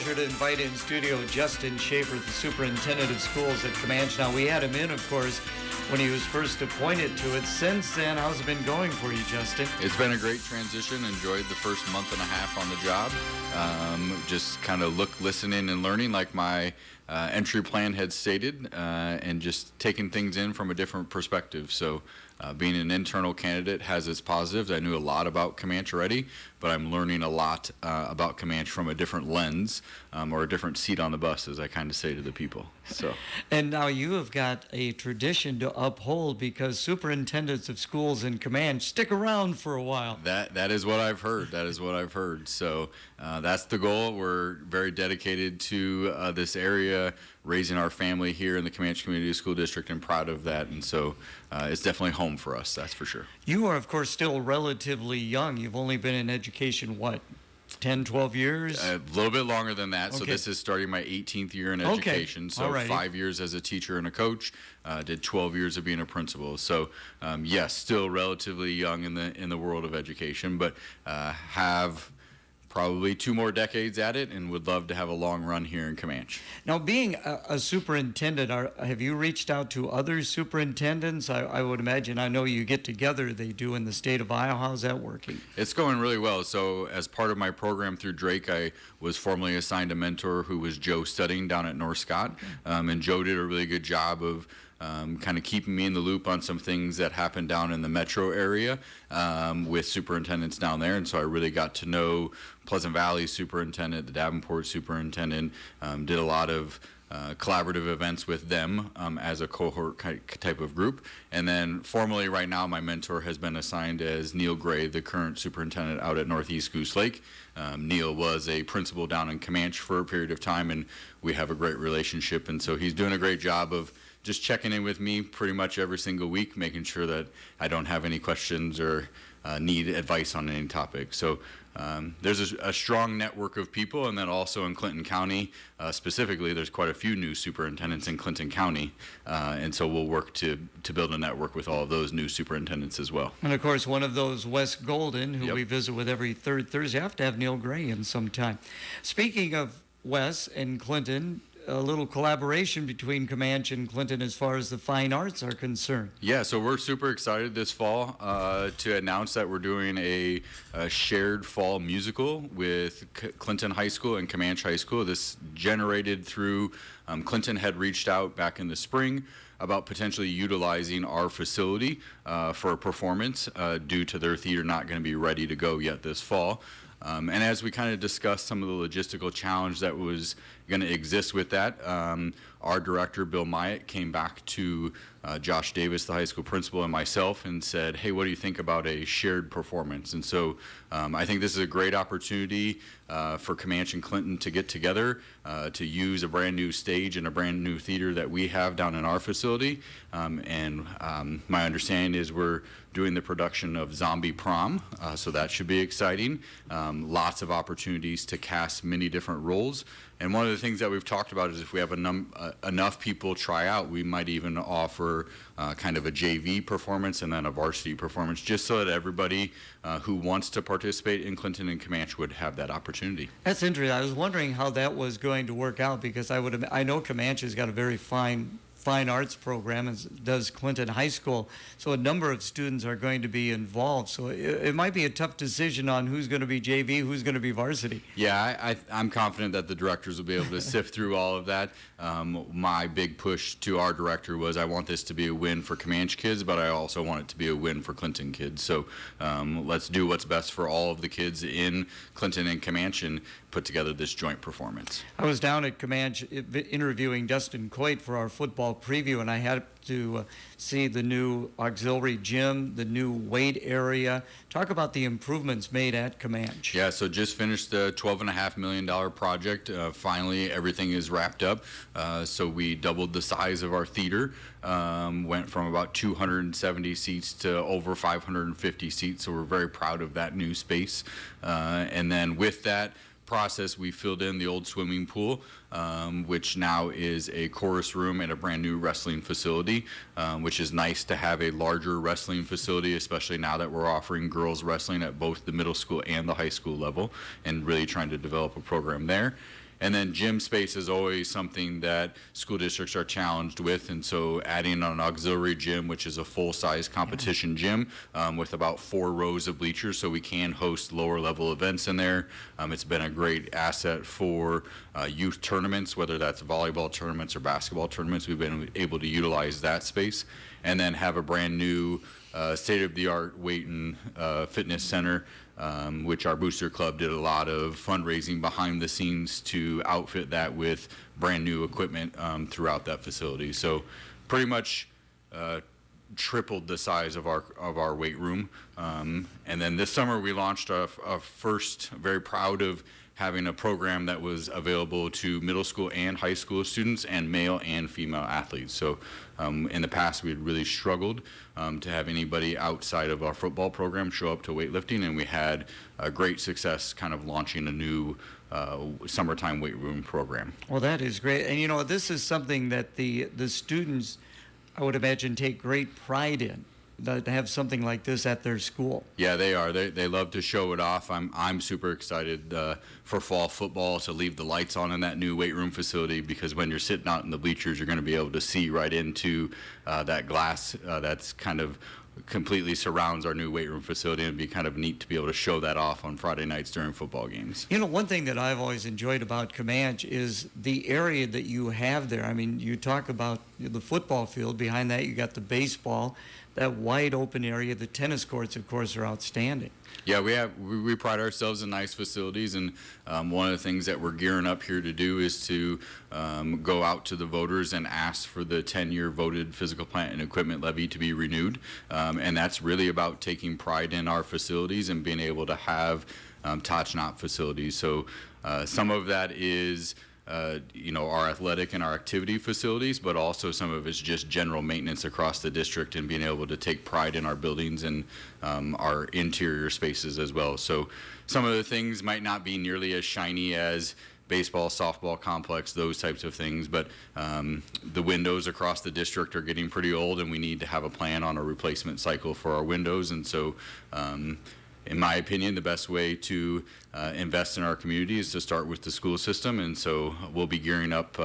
pleasure to invite in studio Justin Shaffer, the superintendent of schools at Camanche. Now, we had him in, of course, when he was first appointed to it. Since then, how's it been going for you, Justin? It's been a great transition. Enjoyed the first month and a half on the job. Just kind of listening and learning like my entry plan had stated, and just taking things in from a different perspective. So being an internal candidate has its positives. I knew a lot about Camanche already, but I'm learning a lot about Camanche from a different lens, or a different seat on the bus, as I kind of say to the people. So. And now you have got a tradition to uphold, because superintendents of schools in Camanche stick around for a while. That is what I've heard. That is what I've heard. So that's the goal. We're very dedicated to this area, raising our family here in the Camanche Community School District, and proud of that. And so it's definitely home for us, that's for sure. You are, of course, still relatively young. You've only been in education, what, 10, 12 years? A little bit longer than that. Okay. So this is starting my 18th year in education. Okay. So Alrighty. 5 years as a teacher and a coach. Did 12 years of being a principal. So yes, still relatively young in the world of education, but have probably 2 more decades at it, and would love to have a long run here in Camanche. Now, being a superintendent, have you reached out to other superintendents? I would imagine, I know you get together, they do in the state of Iowa. How's that working? It's going really well. So as part of my program through Drake, I was formally assigned a mentor who was Joe Studding down at North Scott. And Joe did a really good job of kind of keeping me in the loop on some things that happened down in the metro area with superintendents down there. And so I really got to know Pleasant Valley superintendent, the Davenport superintendent, did a lot of collaborative events with them as a cohort type of group. And then formally right now, my mentor has been assigned as Neil Gray, the current superintendent out at Northeast Goose Lake. Neil was a principal down in Camanche for a period of time, and we have a great relationship. And so he's doing a great job of just checking in with me pretty much every single week, making sure that I don't have any questions or need advice on any topic. So there's a strong network of people, and then also in Clinton County specifically, there's quite a few new superintendents in Clinton County, and so we'll work to build a network with all of those new superintendents as well. And of course, one of those, Wes Golden, who Yep. we visit with every third Thursday. I have to have Neil Gray in sometime. Speaking of Wes and Clinton, a little collaboration between Camanche and Clinton as far as the fine arts are concerned. Yeah, so we're super excited this fall to announce that we're doing a shared fall musical with Clinton High School and Camanche High School. This generated through Clinton had reached out back in the spring about potentially utilizing our facility for a performance due to their theater not going to be ready to go yet this fall. And as we kind of discussed some of the logistical challenge that was going to exist with that, our director, Bill Myatt, came back to Josh Davis, the high school principal, and myself and said, hey, what do you think about a shared performance? And so I think this is a great opportunity for Camanche and Clinton to get together, to use a brand new stage and a brand new theater that we have down in our facility. And my understanding is we're doing the production of Zombie Prom, so that should be exciting. Lots of opportunities to cast many different roles. And one of the things that we've talked about is if we have enough people try out, we might even offer kind of a JV performance and then a varsity performance, just so that everybody who wants to participate in Clinton and Camanche would have that opportunity. That's interesting. I was wondering how that was going to work out, because I know Camanche's got a very fine arts program, as does Clinton High School, so a number of students are going to be involved. So it might be a tough decision on who's going to be JV, who's going to be varsity. Yeah, I'm confident that the directors will be able to sift through all of that. My big push to our director was I want this to be a win for Camanche kids, but I also want it to be a win for Clinton kids. So let's do what's best for all of the kids in Clinton and Camanche and put together this joint performance. I was down at Camanche interviewing Dustin Coit for our football preview, and I had to see the new auxiliary gym, the new weight area. Talk about the improvements made at Camanche. Yeah, so just finished the $12.5 million project. Finally, everything is wrapped up. So we doubled the size of our theater, went from about 270 seats to over 550 seats. So we're very proud of that new space. And then with that process, we filled in the old swimming pool, which now is a chorus room and a brand new wrestling facility, which is nice to have a larger wrestling facility, especially now that we're offering girls wrestling at both the middle school and the high school level, and really trying to develop a program there. And then gym space is always something that school districts are challenged with, and so adding an auxiliary gym, which is a full-size competition gym with about 4 rows of bleachers, so we can host lower-level events in there. It's been a great asset for youth tournaments, whether that's volleyball tournaments or basketball tournaments. We've been able to utilize that space, and then have a brand new state-of-the-art weight and fitness center, which our booster club did a lot of fundraising behind the scenes to outfit that with brand new equipment throughout that facility. So pretty much tripled the size of our weight room. And then this summer we launched a first, very proud of having a program that was available to middle school and high school students and male and female athletes. So in the past we had really struggled to have anybody outside of our football program show up to weightlifting, and we had a great success kind of launching a new summertime weight room program. Well, that is great. And, you know, this is something that the students, I would imagine, take great pride in, to have something like this at their school. Yeah, they are. They love to show it off. I'm super excited for fall football to leave the lights on in that new weight room facility, because when you're sitting out in the bleachers, you're going to be able to see right into that glass that's kind of completely surrounds our new weight room facility, and it'd be kind of neat to be able to show that off on Friday nights during football games. You know, one thing that I've always enjoyed about Camanche is the area that you have there. I mean, you talk about the football field. Behind that, you got the baseball, that wide open area. The tennis courts, of course, are outstanding. Yeah, we pride ourselves in nice facilities, and one of the things that we're gearing up here to do is to go out to the voters and ask for the 10-year voted physical plant and equipment levy to be renewed, and that's really about taking pride in our facilities and being able to have top-notch facilities. So some of that is our athletic and our activity facilities, but also some of it's just general maintenance across the district and being able to take pride in our buildings and our interior spaces as well. So some of the things might not be nearly as shiny as baseball, softball complex, those types of things, but the windows across the district are getting pretty old, and we need to have a plan on a replacement cycle for our windows. And so in my opinion, the best way to invest in our community is to start with the school system, and so we'll be gearing up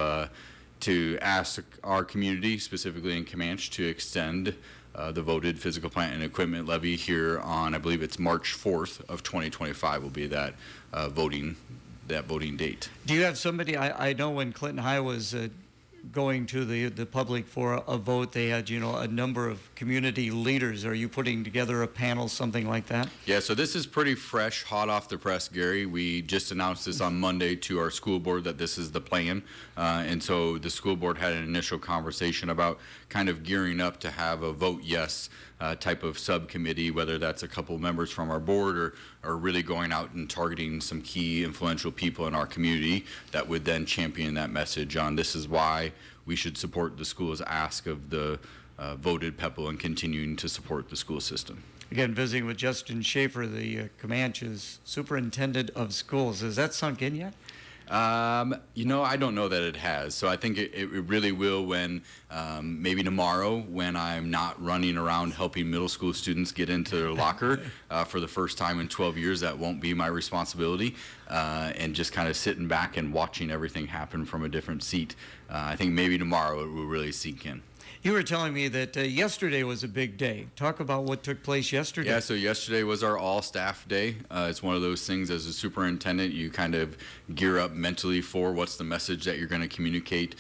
to ask our community, specifically in Camanche, to extend the voted physical plant and equipment levy here on, I believe it's March 4th of 2025 will be that voting date. Do you have somebody, I know when Clinton High was going to the public for a vote, they had, a number of community leaders. Are you putting together a panel, something like that? Yeah, so this is pretty fresh, hot off the press, Gary. We just announced this on Monday to our school board that this is the plan. And so the school board had an initial conversation about kind of gearing up to have a vote yes type of subcommittee, whether that's a couple members from our board or really going out and targeting some key influential people in our community that would then champion that message on this is why we should support the school's ask of the voted PEPL and continuing to support the school system. Again, visiting with Justin Shaffer, the Camanche's Superintendent of Schools. Has that sunk in yet? I don't know that it has. So I think it really will when maybe tomorrow, when I'm not running around helping middle school students get into their locker for the first time in 12 years. That won't be my responsibility, and just kind of sitting back and watching everything happen from a different seat. I think maybe tomorrow it will really sink in. You were telling me that yesterday was a big day. Talk about what took place yesterday. Yeah, so yesterday was our all-staff day. It's one of those things as a superintendent, you kind of gear up mentally for what's the message that you're going to communicate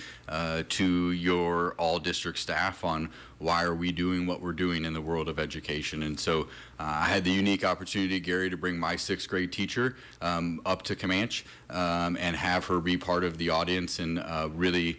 to your all-district staff on why are we doing what we're doing in the world of education. And so I had the unique opportunity, Gary, to bring my 6th grade teacher up to Camanche and have her be part of the audience, and really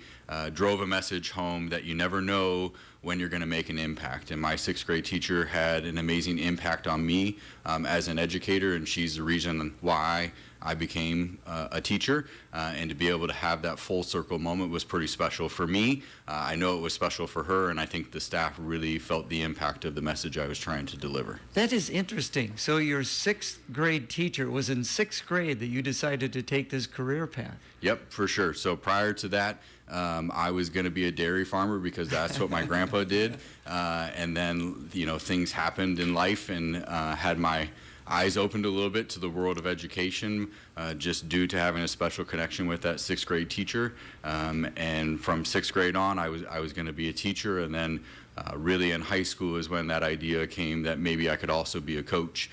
drove a message home that you never know when you're going to make an impact. And my 6th grade teacher had an amazing impact on me as an educator, and she's the reason why I became a teacher, and to be able to have that full circle moment was pretty special for me. I know it was special for her, and I think the staff really felt the impact of the message I was trying to deliver. That is interesting. So your 6th grade teacher, it was in 6th grade that you decided to take this career path. Yep, for sure. So prior to that, I was going to be a dairy farmer because that's what my grandpa did, and then things happened in life, and had my eyes opened a little bit to the world of education, just due to having a special connection with that sixth grade teacher. And from sixth grade on, I was going to be a teacher, and then really in high school is when that idea came that maybe I could also be a coach,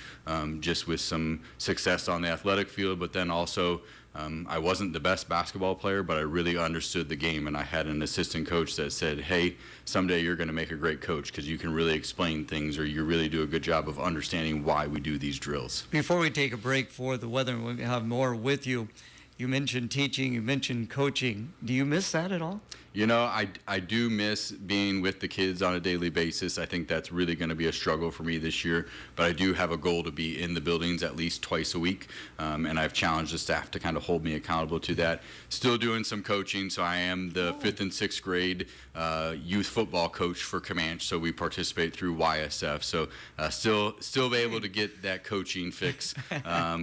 just with some success on the athletic field, but then also I wasn't the best basketball player, but I really understood the game, and I had an assistant coach that said, hey, someday you're going to make a great coach because you can really explain things, or you really do a good job of understanding why we do these drills. Before we take a break for the weather, and we'll have more with you, you mentioned teaching, you mentioned coaching. Do you miss that at all? You know, I do miss being with the kids on a daily basis. I think that's really going to be a struggle for me this year, but I do have a goal to be in the buildings at least twice a week, and I've challenged the staff to kind of hold me accountable to that. Still doing some coaching, so I am the 5th and 6th grade youth football coach for Camanche, so we participate through YSF, so still be able to get that coaching fix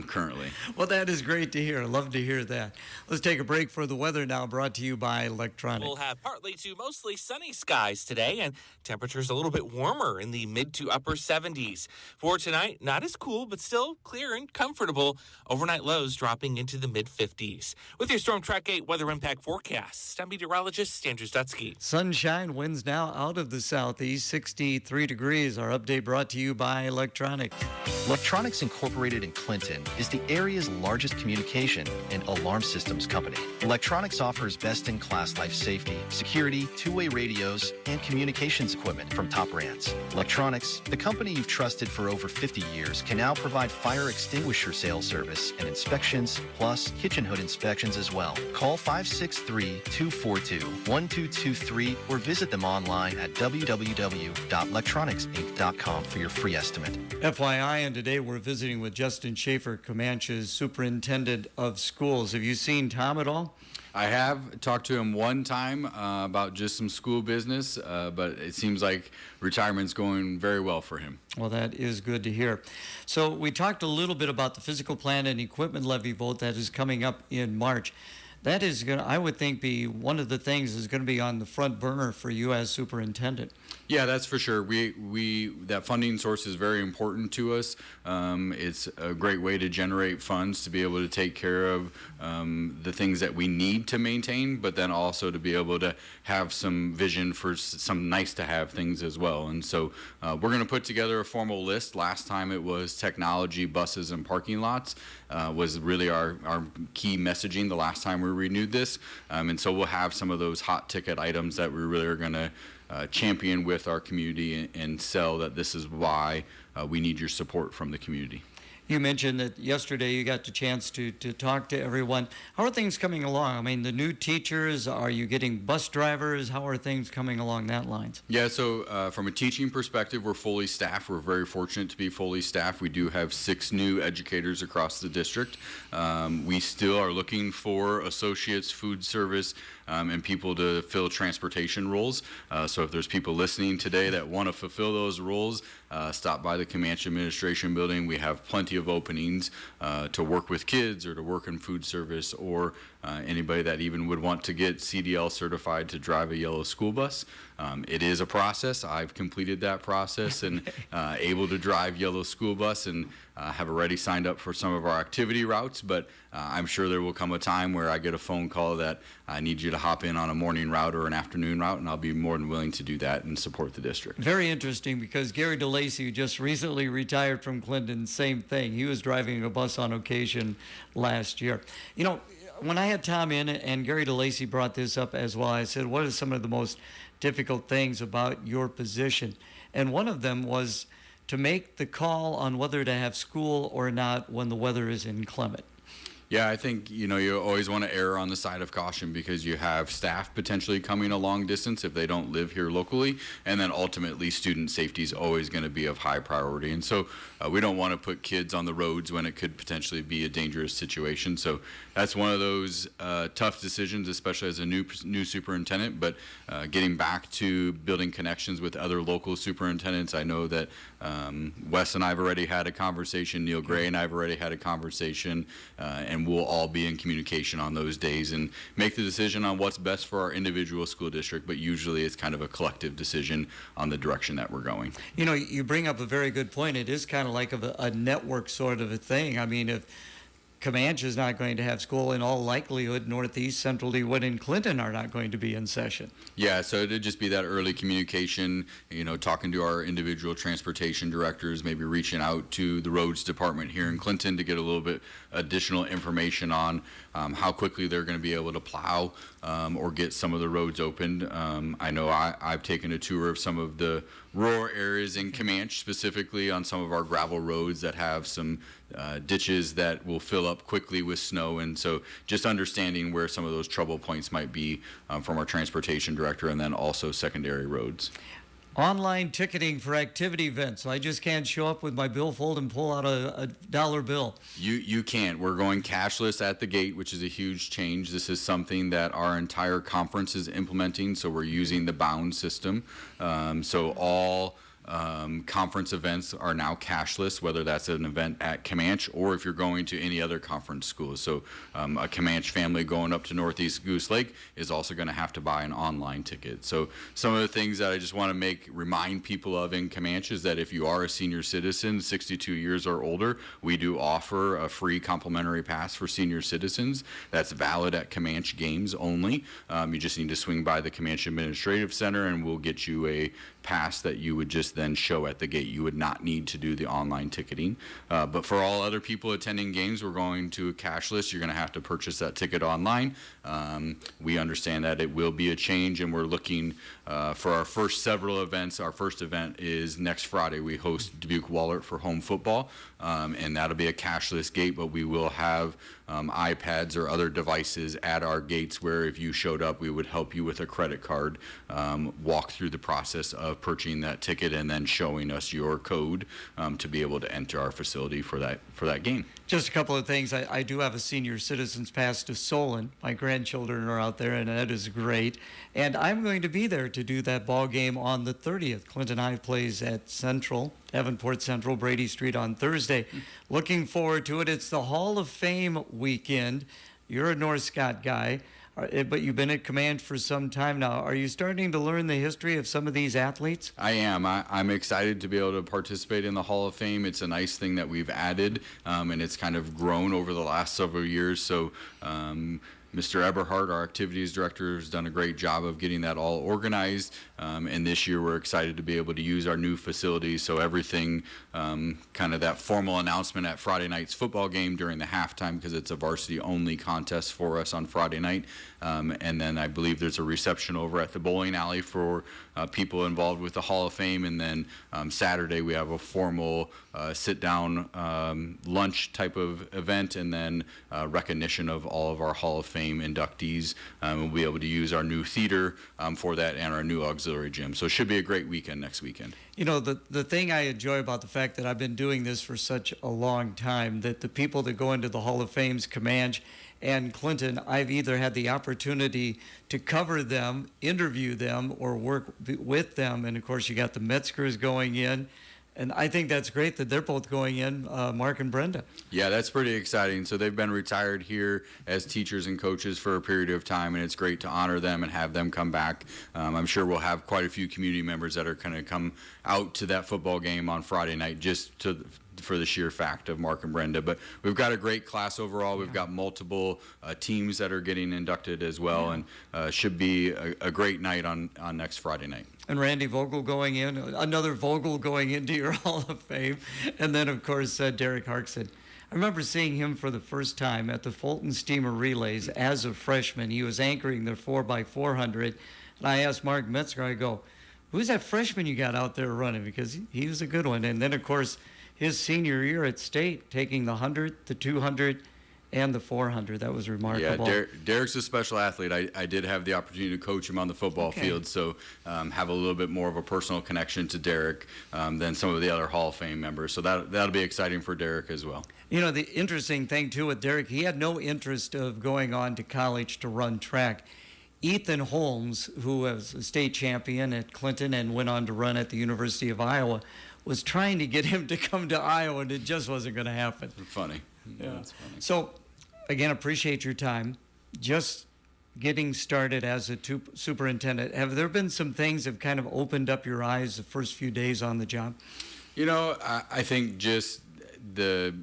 currently. Well, that is great to hear. I love to hear that. Let's take a break for the weather now, brought to you by Electronic. We'll have partly to mostly sunny skies today, and temperatures a little bit warmer in the mid to upper 70s. For tonight, not as cool, but still clear and comfortable. Overnight lows dropping into the mid 50s. With your Storm Track 8 weather impact forecast, I'm meteorologist Andrew Stutsky. Sunshine, winds now out of the southeast, 63 degrees. Our update brought to you by Electronic. Electronics Incorporated in Clinton is the area's largest communication and alarm systems company. Electronics offers best-in-class life safety, security, two-way radios, and communications equipment from top brands. Electronics, the company you've trusted for over 50 years, can now provide fire extinguisher sales service and inspections, plus kitchen hood inspections as well. Call 563-242-1223 or visit them online at www.electronicsinc.com for your free estimate. FYI, and today we're visiting with Justin Shaffer, Camanche's Superintendent of Schools. Have you seen Tom at all? I have talked to him one time about just some school business, but it seems like retirement's going very well for him. Well, that is good to hear. So we talked a little bit about the physical plant and equipment levy vote that is coming up in March. That is going to, I would think, be one of the things is going to be on the front burner for you as superintendent. Yeah, that's for sure. We that funding source is very important to us. It's a great way to generate funds to be able to take care of the things that we need to maintain, but then also to be able to have some vision for some nice to have things as well. And so we're going to put together a formal list. Last time it was technology, buses, and parking lots was really our key messaging the last time we renewed this. And so we'll have some of those hot ticket items that we really are going to champion with our community and sell that this is why we need your support from the community. You mentioned that yesterday you got the chance to talk to everyone. How are things coming along? I mean, the new teachers, are you getting bus drivers? How are things coming along that lines? Yeah, so from a teaching perspective, we're fully staffed. We're very fortunate to be fully staffed. We do have 6 new educators across the district. We still are looking for associates, food service, and people to fill transportation roles. So if there's people listening today that want to fulfill those roles, stop by the Camanche Administration Building. We have plenty of openings to work with kids or to work in food service, or anybody that even would want to get CDL certified to drive a yellow school bus. It is a process. I've completed that process and able to drive yellow school bus, and have already signed up for some of our activity routes, but I'm sure there will come a time where I get a phone call that I need you to hop in on a morning route or an afternoon route, and I'll be more than willing to do that and support the district. Very interesting, because Gary DeLacy, who just recently retired from Clinton, same thing. He was driving a bus on occasion last year. You know, when I had Tom in, and Gary DeLacy brought this up as well, I said, what are some of the most difficult things about your position? And one of them was to make the call on whether to have school or not when the weather is inclement. Yeah, I think, you always want to err on the side of caution, because you have staff potentially coming a long distance if they don't live here locally, and then ultimately student safety is always going to be of high priority. And so we don't want to put kids on the roads when it could potentially be a dangerous situation. So that's one of those tough decisions, especially as a new superintendent. But getting back to building connections with other local superintendents, I know that Wes and I have already had a conversation, Neil Gray and I have already had a conversation, and and we'll all be in communication on those days and make the decision on what's best for our individual school district, but usually it's kind of a collective decision on the direction that we're going. You know, you bring up a very good point. It is kind of like a network sort of a thing. I mean, if Camanche is not going to have school, in all likelihood, Northeast, Central DeWitt, and Clinton are not going to be in session. Yeah, so it'd just be that early communication, talking to our individual transportation directors, maybe reaching out to the roads department here in Clinton to get a little bit additional information on how quickly they're going to be able to plow or get some of the roads opened. I know I've taken a tour of some of the rural areas in Camanche, specifically on some of our gravel roads that have some ditches that will fill up quickly with snow, and so just understanding where some of those trouble points might be from our transportation director, and then also secondary roads. Online ticketing for activity events. I just can't show up with my billfold and pull out a dollar bill. You can't. We're going cashless at the gate, which is a huge change. This is something that our entire conference is implementing, so we're using the bound system. So all conference events are now cashless, whether that's an event at Camanche or if you're going to any other conference school. So a Camanche family going up to Northeast Goose Lake is also going to have to buy an online ticket. So some of the things that I just want to remind people of in Camanche is that if you are a senior citizen, 62 years or older, we do offer a free complimentary pass for senior citizens. That's valid at Camanche games only. You just need to swing by the Camanche Administrative Center and we'll get you a pass that you would just then show at the gate. You would not need to do the online ticketing. But for all other people attending games, we're going to cashless. You're going to have to purchase that ticket online. We understand that it will be a change, and we're looking for our first several events. Our first event is next Friday. We host Dubuque Wahlert for home football, and that'll be a cashless gate, but we will have iPads or other devices at our gates where if you showed up, we would help you with a credit card, walk through the process of purchasing that ticket and then showing us your code to be able to enter our facility for that game. Just a couple of things. I do have a senior citizens pass to Solon. My grandchildren are out there, and that is great. And I'm going to be there to do that ball game on the 30th. Clinton High plays at Central, Davenport Central, Brady Street on Thursday. Looking forward to it. It's the Hall of Fame weekend. You're a North Scott guy, but you've been at Command for some time now. Are you starting to learn the history of some of these athletes? I am. I'm excited to be able to participate in the Hall of Fame. It's a nice thing that we've added, and it's kind of grown over the last several years. So Mr. Eberhardt, our activities director, has done a great job of getting that all organized. And this year we're excited to be able to use our new facilities. So everything, kind of that formal announcement at Friday night's football game during the halftime, because it's a varsity only contest for us on Friday night. And then I believe there's a reception over at the bowling alley for people involved with the Hall of Fame. And then Saturday we have a formal sit-down lunch type of event, and then recognition of all of our Hall of Fame inductees. We'll be able to use our new theater for that and our new auxiliary gym. So it should be a great weekend next weekend. You know, the thing I enjoy about the fact that I've been doing this for such a long time, that the people that go into the Hall of Fame's Camanche and Clinton, I've either had the opportunity to cover them, interview them, or work with them. And of course, you got the Metzgers going in. And I think that's great that they're both going in, Mark and Brenda. Yeah, that's pretty exciting. So they've been retired here as teachers and coaches for a period of time, and it's great to honor them and have them come back. I'm sure we'll have quite a few community members that are going to come out to that football game on Friday night just for the sheer fact of Mark and Brenda. But we've got a great class overall. We've got multiple teams that are getting inducted as well, and should be a great night on next Friday night. And Randy Vogel going in, another Vogel going into your Hall of Fame. And then, of course, Derek Harkson. I remember seeing him for the first time at the Fulton Steamer Relays as a freshman. He was anchoring their 4x400. And I asked Mark Metzger, I go, who's that freshman you got out there running? Because he was a good one. And then, of course, his senior year at State, taking the 100, the 200, and the 400. That was remarkable. Yeah, Derek's a special athlete. I did have the opportunity to coach him on the football field, so have a little bit more of a personal connection to Derek than some of the other Hall of Fame members. So that'll be exciting for Derek as well. You know, the interesting thing, too, with Derek, he had no interest of going on to college to run track. Ethan Holmes, who was a state champion at Clinton and went on to run at the University of Iowa, was trying to get him to come to Iowa, and it just wasn't going to happen. Funny. Yeah. That's funny. So again, appreciate your time. Just getting started as a superintendent, have there been some things that have kind of opened up your eyes the first few days on the job? You know, I think just the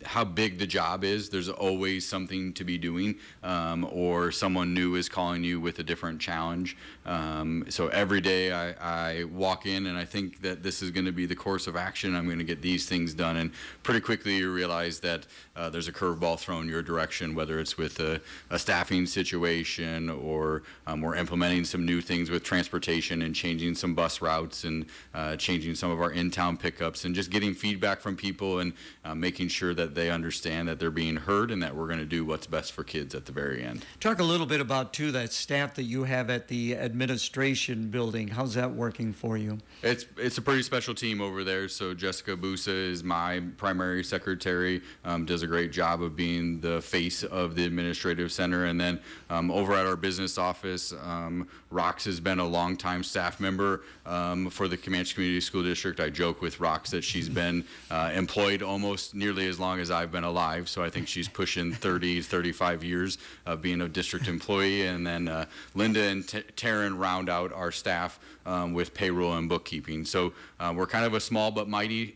how big the job is. There's always something to be doing, or someone new is calling you with a different challenge. So every day I walk in and I think that this is going to be the course of action. I'm going to get these things done, and pretty quickly you realize that there's a curveball thrown your direction, whether it's with a staffing situation or we're implementing some new things with transportation and changing some bus routes and changing some of our in-town pickups, and just getting feedback from people and making sure that they understand that they're being heard and that we're going to do what's best for kids at the very end. Talk a little bit about, too, that staff that you have at the administration building. How's that working for you? It's a pretty special team over there. So Jessica Busa is my primary secretary, does a great job of being the face of the administrative center. And then over at our business office, Rox has been a longtime staff member for the Camanche Community School District. I joke with Rox that she's been employed almost nearly as long as I've been alive. So I think she's pushing 30, 35 years of being a district employee. And then Linda and Taryn round out our staff with payroll and bookkeeping. So we're kind of a small but mighty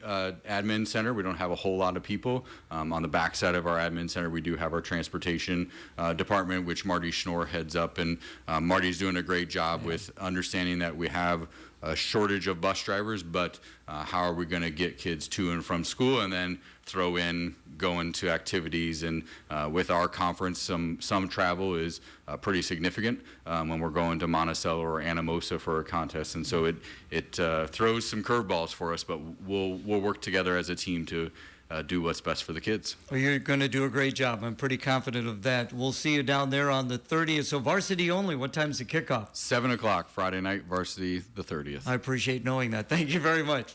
admin center. We don't have a whole lot of people. On the back side of our admin center, we do have our transportation department, which Marty Schnorr heads up. And Marty's doing a great job with understanding that we have a shortage of bus drivers, but how are we going to get kids to and from school, and then throw in going to activities. And with our conference, some travel is pretty significant when we're going to Monticello or Anamosa for a contest. And so it throws some curveballs for us, but we'll work together as a team to do what's best for the kids. Well, you're going to do a great job. I'm pretty confident of that. We'll see you down there on the 30th. So varsity only. What time's the kickoff? 7 o'clock Friday night, varsity the 30th. I appreciate knowing that. Thank you very much.